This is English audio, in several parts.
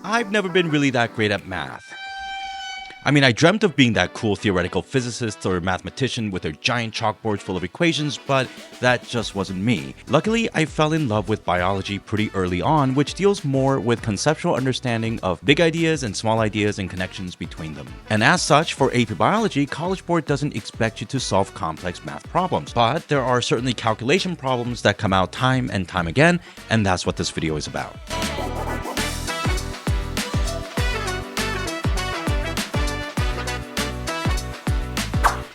I've never been really that great at math. I mean, I dreamt of being that cool theoretical physicist or mathematician with their giant chalkboards full of equations, but that just wasn't me. Luckily, I fell in love with biology pretty early on, which deals more with conceptual understanding of big ideas and small ideas and connections between them. And as such, for AP Biology, College Board doesn't expect you to solve complex math problems, but there are certainly calculation problems that come out time and time again, and that's what this video is about.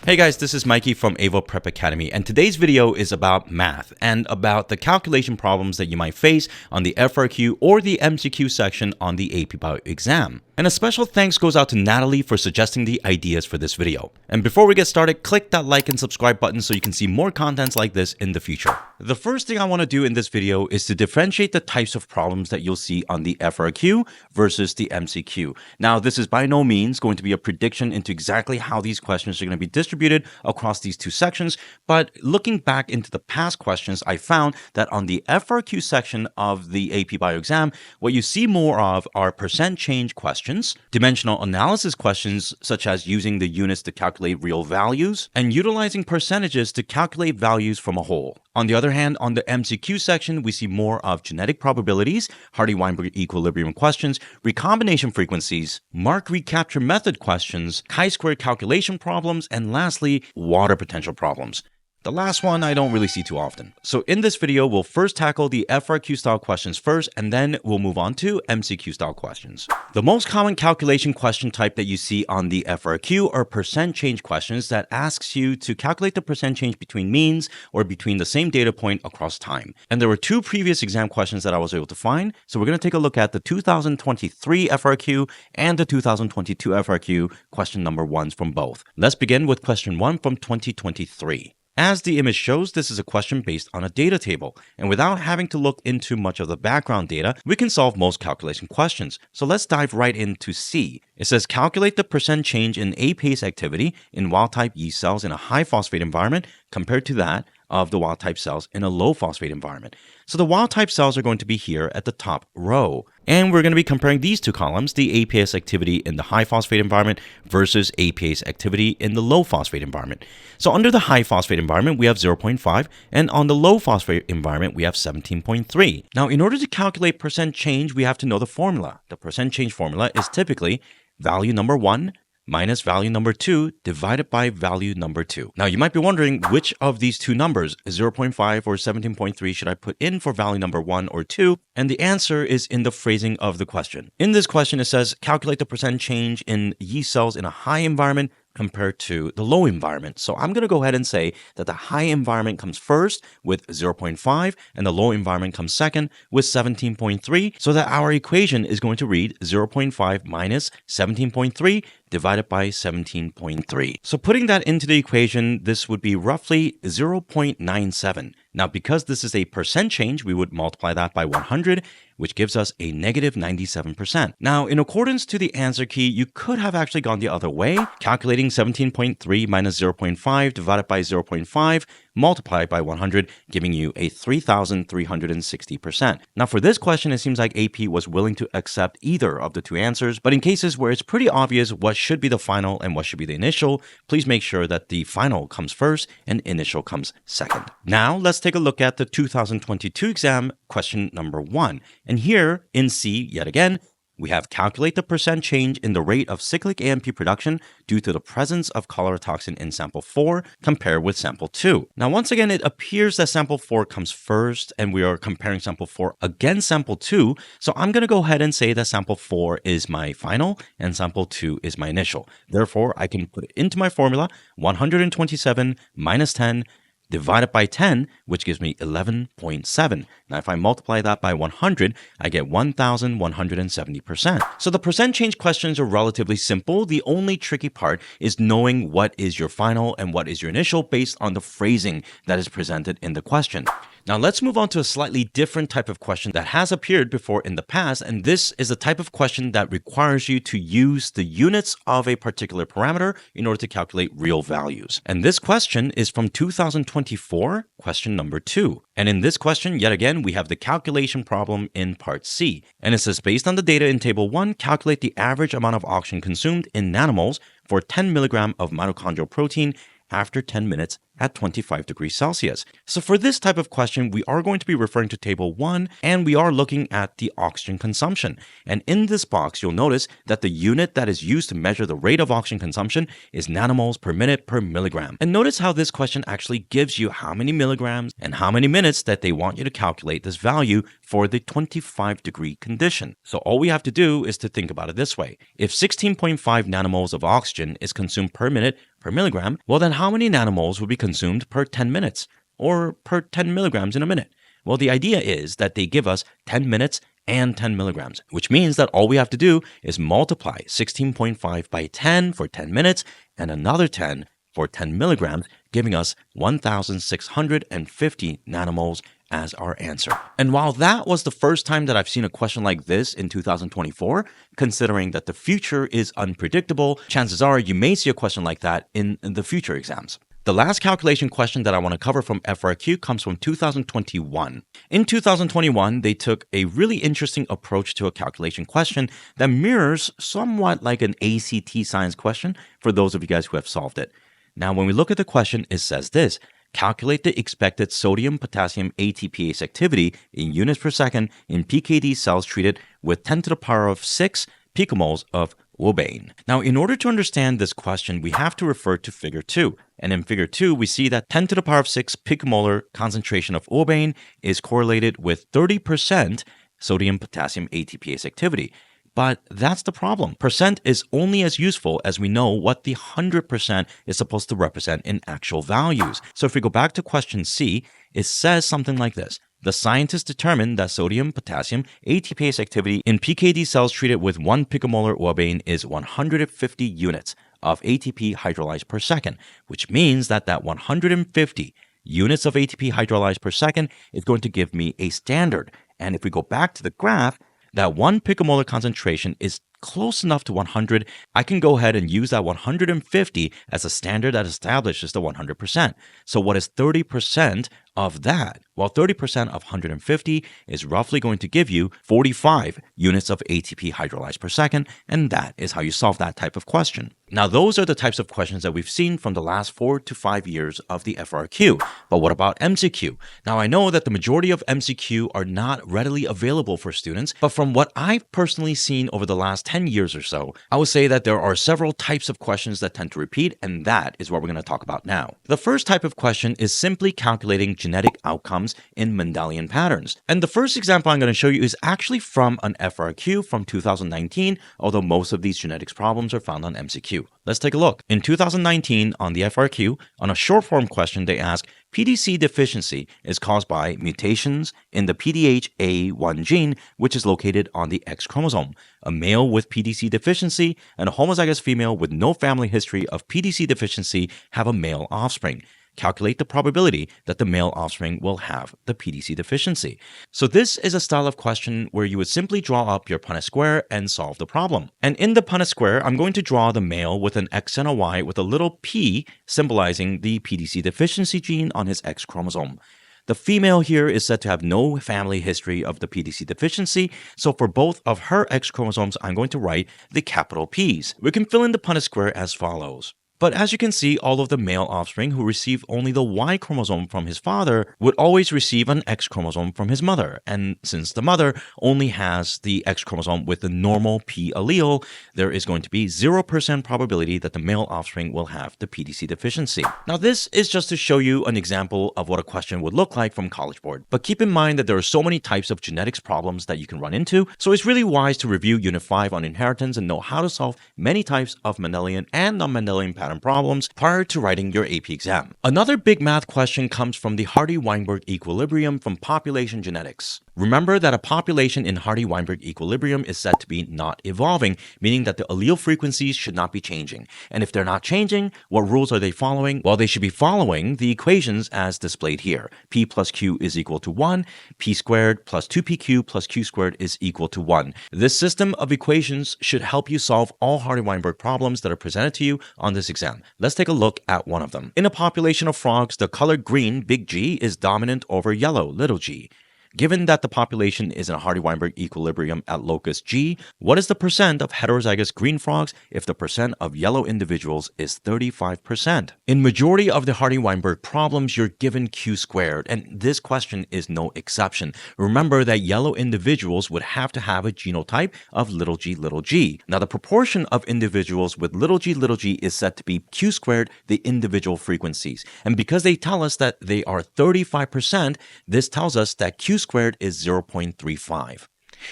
Hey guys, this is Mikey from Avo Prep Academy, and today's video is about math and about the calculation problems that you might face on the FRQ or the MCQ section on the AP Bio exam. And a special thanks goes out to Natalie for suggesting the ideas for this video. And before we get started, click that like and subscribe button so you can see more contents like this in the future. The first thing I want to do in this video is to differentiate the types of problems that you'll see on the FRQ versus the MCQ. Now, this is by no means going to be a prediction into exactly how these questions are going to be distributed across these two sections, but looking back into the past questions, I found that on the FRQ section of the AP Bio exam, what you see more of are percent change questions, dimensional analysis questions such as using the units to calculate real values, and utilizing percentages to calculate values from a whole. On the other hand, on the MCQ section, we see more of genetic probabilities, Hardy-Weinberg equilibrium questions, recombination frequencies, Mark-recapture method questions, chi-square calculation problems, and lastly, water potential problems. The last one I don't really see too often. So in this video, we'll first tackle the FRQ style questions first, and then we'll move on to MCQ style questions. The most common calculation question type that you see on the FRQ are percent change questions that asks you to calculate the percent change between means or between the same data point across time. And there were two previous exam questions that I was able to find. So we're going to take a look at the 2023 FRQ and the 2022 FRQ question number ones from both. Let's begin with question 1 from 2023. As the image shows, this is a question based on a data table, and without having to look into much of the background data, we can solve most calculation questions. So let's dive right into C. It says calculate the percent change in APase activity in wild-type yeast cells in a high-phosphate environment compared to that of the wild-type cells in a low-phosphate environment. So the wild-type cells are going to be here at the top row. And we're going to be comparing these two columns, the APase activity in the high-phosphate environment versus APase activity in the low-phosphate environment. So under the high-phosphate environment, we have 0.5, and on the low-phosphate environment, we have 17.3. Now, in order to calculate percent change, we have to know the formula. The percent change formula is typically value number 1 minus value number 2 divided by value number 2. Now, you might be wondering which of these two numbers, 0.5 or 17.3, should I put in for value number 1 or 2? And the answer is in the phrasing of the question. In this question, it says, calculate the percent change in yeast cells in a high environment compared to the low environment. So I'm going to go ahead and say that the high environment comes first with 0.5 and the low environment comes second with 17.3, so that our equation is going to read 0.5 minus 17.3 divided by 17.3. So putting that into the equation, this would be roughly 0.97. Now, because this is a percent change, we would multiply that by 100, which gives us a negative 97%. Now, in accordance to the answer key, you could have actually gone the other way, calculating 17.3 minus 0.5 divided by 0.5 multiplied by 100, giving you a 3,360%. Now, for this question, it seems like AP was willing to accept either of the two answers, but in cases where it's pretty obvious what should be the final and what should be the initial, please make sure that the final comes first and initial comes second. Now, let's take a look at the 2022 exam question number 1. And here in C, yet again, we have calculate the percent change in the rate of cyclic AMP production due to the presence of cholera toxin in sample 4 compared with sample 2. Now, once again, it appears that sample 4 comes first and we are comparing sample 4 against sample 2. So I'm going to go ahead and say that sample 4 is my final and sample 2 is my initial. Therefore, I can put it into my formula, 127 minus 10 divided by 10, which gives me 11.7. Now, if I multiply that by 100, I get 1,170%. So the percent change questions are relatively simple. The only tricky part is knowing what is your final and what is your initial based on the phrasing that is presented in the question. Now let's move on to a slightly different type of question that has appeared before in the past, and this is a type of question that requires you to use the units of a particular parameter in order to calculate real values. And this question is from 2024, question number 2. And in this question, yet again, we have the calculation problem in part C. And it says, based on the data in table 1, calculate the average amount of oxygen consumed in nanomoles for 10 milligram of mitochondrial protein after 10 minutes at 25 degrees Celsius. So for this type of question, we are going to be referring to table 1, and we are looking at the oxygen consumption. And in this box, you'll notice that the unit that is used to measure the rate of oxygen consumption is nanomoles per minute per milligram. And notice how this question actually gives you how many milligrams and how many minutes that they want you to calculate this value for the 25 degree condition. So all we have to do is to think about it this way. If 16.5 nanomoles of oxygen is consumed per minute per milligram, well then how many nanomoles would be consumed per 10 minutes or per 10 milligrams in a minute? Well, the idea is that they give us 10 minutes and 10 milligrams, which means that all we have to do is multiply 16.5 by 10 for 10 minutes and another 10 for 10 milligrams, giving us 1,650 nanomoles as our answer. And while that was the first time that I've seen a question like this in 2024, considering that the future is unpredictable, chances are you may see a question like that in the future exams. The last calculation question that I want to cover from FRQ comes from 2021. In 2021, they took a really interesting approach to a calculation question that mirrors somewhat like an ACT science question for those of you guys who have solved it. Now, when we look at the question, it says this: calculate the expected sodium-potassium ATPase activity in units per second in PKD cells treated with 10 to the power of 6 picomoles of uobane. Now, in order to understand this question, we have to refer to figure 2. And in figure 2, we see that 10 to the power of 6 picomolar concentration of uobane is correlated with 30% sodium-potassium ATPase activity. But that's the problem. Percent is only as useful as we know what the 100% is supposed to represent in actual values. So if we go back to question C, it says something like this. The scientists determined that sodium-potassium ATPase activity in PKD cells treated with 1 picomolar uobane is 150 units of ATP hydrolyzed per second, which means that 150 units of ATP hydrolyzed per second is going to give me a standard. And if we go back to the graph, that 1 picomolar concentration is close enough to 100, I can go ahead and use that 150 as a standard that establishes the 100%. So what is 30% of that? Well, 30% of 150 is roughly going to give you 45 units of ATP hydrolyzed per second, and that is how you solve that type of question. Now, those are the types of questions that we've seen from the last 4 to 5 years of the FRQ. But what about MCQ? Now, I know that the majority of MCQ are not readily available for students, but from what I've personally seen over the last 10 years or so, I would say that there are several types of questions that tend to repeat, and that is what we're going to talk about now. The first type of question is simply calculating genetic outcomes in Mendelian patterns. And the first example I'm going to show you is actually from an FRQ from 2019, although most of these genetics problems are found on MCQ. Let's take a look. In 2019, on the FRQ, on a short form question, they ask, PDC deficiency is caused by mutations in the PDH-A1 gene, which is located on the X chromosome. A male with PDC deficiency and a homozygous female with no family history of PDC deficiency have a male offspring. Calculate the probability that the male offspring will have the PDC deficiency. So this is a style of question where you would simply draw up your Punnett square and solve the problem. And in the Punnett square, I'm going to draw the male with an X and a Y with a little p symbolizing the PDC deficiency gene on his X chromosome. The female here is said to have no family history of the PDC deficiency, so for both of her X chromosomes, I'm going to write the capital P's. We can fill in the Punnett square as follows. But as you can see, all of the male offspring who receive only the Y chromosome from his father would always receive an X chromosome from his mother. And since the mother only has the X chromosome with the normal P allele, there is going to be 0% probability that the male offspring will have the PDC deficiency. Now, this is just to show you an example of what a question would look like from College Board. But keep in mind that there are so many types of genetics problems that you can run into, so it's really wise to review Unit 5 on inheritance and know how to solve many types of Mendelian and non-Mendelian pattern problems prior to writing your AP exam. Another big math question comes from the Hardy-Weinberg equilibrium from population genetics. Remember that a population in Hardy-Weinberg equilibrium is said to be not evolving, meaning that the allele frequencies should not be changing. And if they're not changing, what rules are they following? Well, they should be following the equations as displayed here. P plus Q is equal to 1, P squared plus 2PQ plus Q squared is equal to 1. This system of equations should help you solve all Hardy-Weinberg problems that are presented to you on this exam. Let's take a look at one of them. In a population of frogs, the color green, big G, is dominant over yellow, little g. Given that the population is in a Hardy-Weinberg equilibrium at locus G, what is the percent of heterozygous green frogs if the percent of yellow individuals is 35%? In majority of the Hardy-Weinberg problems, you're given Q squared, and this question is no exception. Remember that yellow individuals would have to have a genotype of little g. Now, the proportion of individuals with little g is said to be Q squared, the individual frequencies. And because they tell us that they are 35%, this tells us that Q squared is 0.35.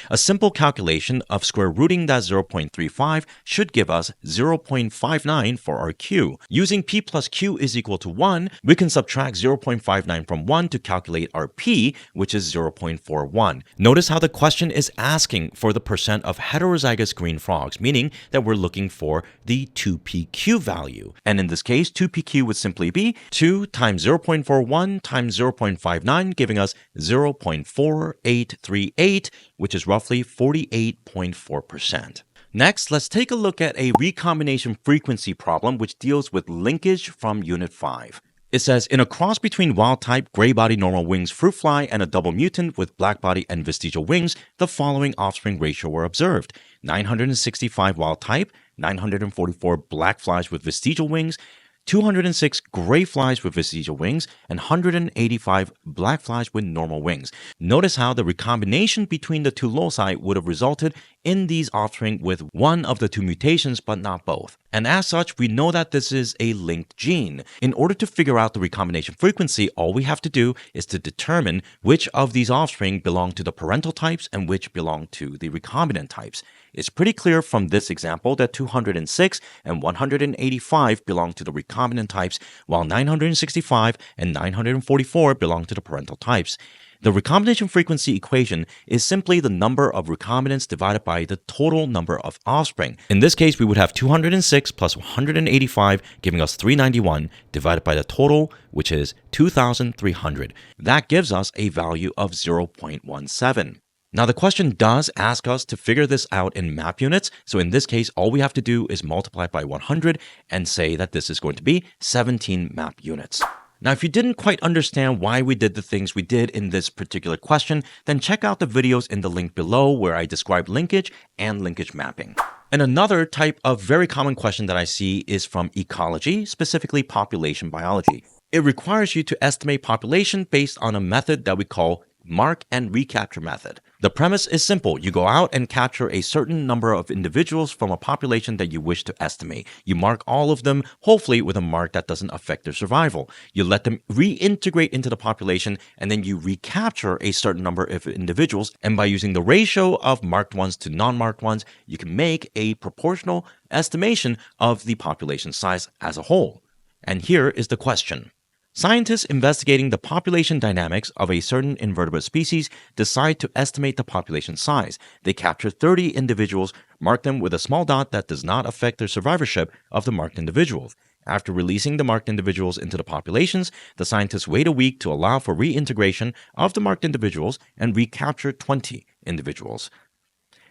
A simple calculation of square rooting that 0.35 should give us 0.59 for our Q. Using P plus Q is equal to 1, we can subtract 0.59 from 1 to calculate our P, which is 0.41. Notice how the question is asking for the percent of heterozygous green frogs, meaning that we're looking for the 2PQ value. And in this case, 2PQ would simply be 2 times 0.41 times 0.59, giving us 0.4838, which is roughly 48.4%. Next, let's take a look at a recombination frequency problem which deals with linkage from Unit 5. It says, in a cross between wild-type gray-body normal wings fruit fly and a double mutant with black body and vestigial wings, the following offspring ratio were observed. 965 wild-type, 944 black flies with vestigial wings, 206 gray flies with vestigial wings, and 185 black flies with normal wings. Notice how the recombination between the two loci would have resulted in these offspring with one of the two mutations, but not both. And as such, we know that this is a linked gene. In order to figure out the recombination frequency, all we have to do is to determine which of these offspring belong to the parental types and which belong to the recombinant types. It's pretty clear from this example that 206 and 185 belong to the recombinant types, while 965 and 944 belong to the parental types. The recombination frequency equation is simply the number of recombinants divided by the total number of offspring. In this case, we would have 206 plus 185, giving us 391, divided by the total, which is 2,300. That gives us a value of 0.17. Now, the question does ask us to figure this out in map units. So in this case, all we have to do is multiply by 100 and say that this is going to be 17 map units. Now, if you didn't quite understand why we did the things we did in this particular question, then check out the videos in the link below where I describe linkage and linkage mapping. And another type of very common question that I see is from ecology, specifically population biology. It requires you to estimate population based on a method that we call Mark-recapture method. The premise is simple. You go out and capture a certain number of individuals from a population that you wish to estimate. You mark all of them, hopefully with a mark that doesn't affect their survival. You let them reintegrate into the population, and then you recapture a certain number of individuals. And by using the ratio of marked ones to non-marked ones, you can make a proportional estimation of the population size as a whole. And here is the question. Scientists investigating the population dynamics of a certain invertebrate species decide to estimate the population size. They capture 30 individuals, mark them with a small dot that does not affect their survivorship of the marked individuals. After releasing the marked individuals into the populations, the scientists wait a week to allow for reintegration of the marked individuals and recapture 20 individuals.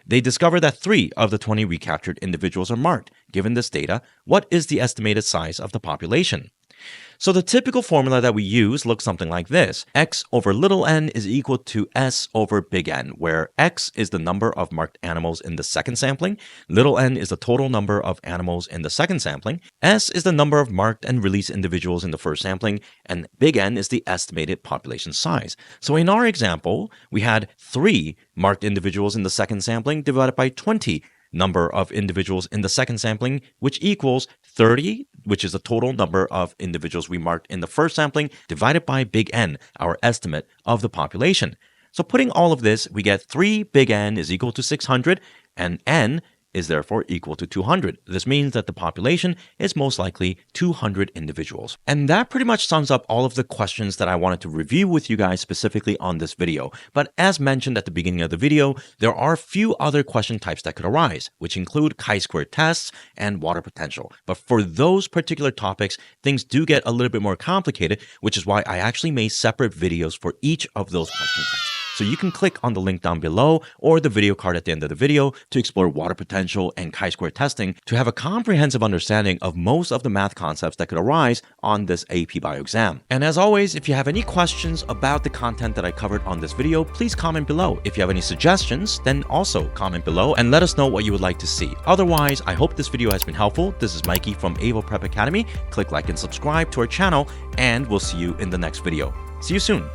They discover that 3 of the 20 recaptured individuals are marked. Given this data, what is the estimated size of the population? So the typical formula that we use looks something like this. X over little n is equal to S over big N, where X is the number of marked animals in the second sampling, little n is the total number of animals in the second sampling, S is the number of marked and released individuals in the first sampling, and big N is the estimated population size. So in our example, we had 3 marked individuals in the second sampling divided by 20 number of individuals in the second sampling, which equals 30, which is the total number of individuals we marked in the first sampling, divided by big N, our estimate of the population. So putting all of this, we get 3 big N is equal to 600, and N is therefore equal to 200. This means that the population is most likely 200 individuals. And that pretty much sums up all of the questions that I wanted to review with you guys specifically on this video. But as mentioned at the beginning of the video, there are a few other question types that could arise, which include chi-square tests and water potential. But for those particular topics, things do get a little bit more complicated, which is why I actually made separate videos for each of those question types. So you can click on the link down below or the video card at the end of the video to explore water potential and chi-square testing to have a comprehensive understanding of most of the math concepts that could arise on this AP Bio exam. And as always, if you have any questions about the content that I covered on this video, please comment below. If you have any suggestions, then also comment below and let us know what you would like to see. Otherwise, I hope this video has been helpful. This is Mikey from Avo Prep Academy. Click like and subscribe to our channel, and we'll see you in the next video. See you soon.